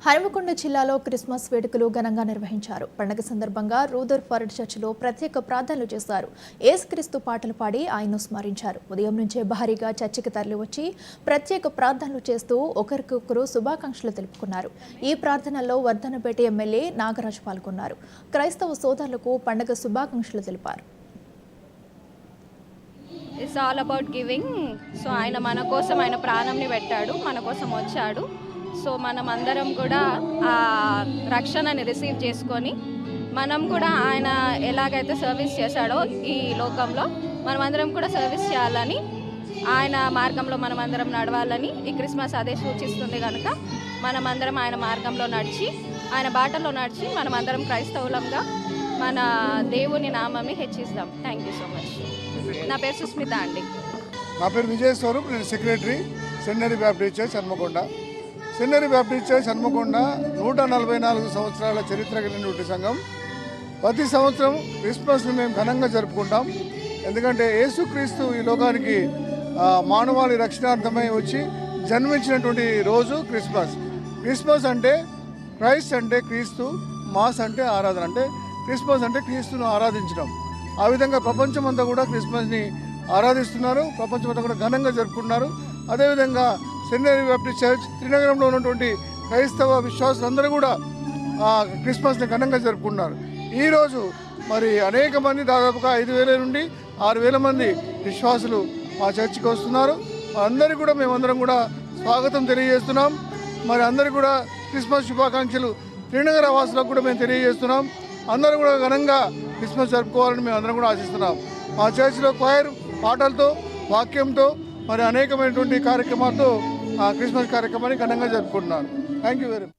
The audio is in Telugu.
హనుమకొండ జిల్లాలో క్రిస్మస్ వేడుకలు ఘనంగా నిర్వహించారు. పండుగ సందర్భంగా రూదర్ఫర్డ్ చర్చిలో ప్రత్యేక ప్రార్థనలు చేశారు. యేసుక్రీస్తు పాటలు పాడి ఆయన్ను స్మరించారు. ఉదయం నుంచే భారీగా చర్చికి తరలివచ్చి ప్రత్యేక ప్రార్థనలు చేస్తూ ఒకరికొకరు శుభాకాంక్షలు తెలుపుకున్నారు. ఈ ప్రార్థనల్లో వర్ధనపేట ఎమ్మెల్యే నాగరాజు పాల్గొన్నారు. క్రైస్తవ సోదరులకు పండుగ శుభాకాంక్షలు తెలిపారు. It's all about giving. So ఆయన మన కోసం ఆయన ప్రాణంని పెట్టాడు, మన కోసం వచ్చాడు. సో మనం అందరం కూడా ఆ రక్షణని రిసీవ్ చేసుకొని మనం కూడా ఆయన ఎలాగైతే సర్వీస్ చేశాడో ఈ లోకంలో మనమందరం కూడా సర్వీస్ చేయాలని, ఆయన మార్గంలో మనమందరం నడవాలని ఈ క్రిస్మస్ అదే సూచిస్తుంది. కనుక మనమందరం ఆయన మార్గంలో నడిచి, ఆయన బాటలో నడిచి మనమందరం క్రైస్తవులంగా మన దేవుని నామాన్ని హెచ్చిస్తాం. Thank you so much. నా పేరు సుస్మిత అండి. నా పేరు విజయ్ స్వరూప్. నేను secretary seminary Baptist church Hanmakonda. Seminary Baptist church Hanmakonda 144 సంవత్సరాల చరిత్ర కలిగినటువంటి సంఘం. ప్రతి సంవత్సరం క్రిస్మస్ని మేము ఘనంగా జరుపుకుంటాం. ఎందుకంటే యేసుక్రీస్తు ఈ లోకానికి మానవాళి రక్షణార్థమై వచ్చి జన్మించినటువంటి రోజు క్రిస్మస్. క్రిస్మస్ అంటే క్రైస్ట్ అంటే క్రీస్తు, మాస్ అంటే ఆరాధన. అంటే క్రిస్మస్ అంటే క్రీస్తును ఆరాధించడం. ఆ విధంగా ప్రపంచమంతా కూడా క్రిస్మస్ని ఆరాధిస్తున్నారు, ప్రపంచమంతా కూడా ఘనంగా జరుపుకుంటున్నారు. అదేవిధంగా సెమినరీ బ్యాప్టిస్ట్ చర్చ్ త్రినగరంలో ఉన్నటువంటి క్రైస్తవ విశ్వాసులందరూ కూడా క్రిస్మస్ని ఘనంగా జరుపుకుంటున్నారు. ఈరోజు మరి అనేక మంది, దాదాపుగా 5,000 నుండి 6,000 మంది విశ్వాసులు మా చర్చికి వస్తున్నారు. అందరికీ కూడా మేమందరం కూడా స్వాగతం తెలియజేస్తున్నాం. మరి అందరికీ కూడా క్రిస్మస్ శుభాకాంక్షలు త్రినగర వాసులకు కూడా మేము తెలియజేస్తున్నాం. అందరూ కూడా ఘనంగా క్రిస్మస్ జరుపుకోవాలని మేము అందరం కూడా ఆశిస్తున్నాం. మా చర్చిలో క్వైర్ పాటలతో, వాక్యంతో, మరి అనేకమైనటువంటి కార్యక్రమాలతో క్రిస్మస్ కార్యక్రమాన్ని ఘనంగా జరుపుకుంటున్నారు. Thank you very much.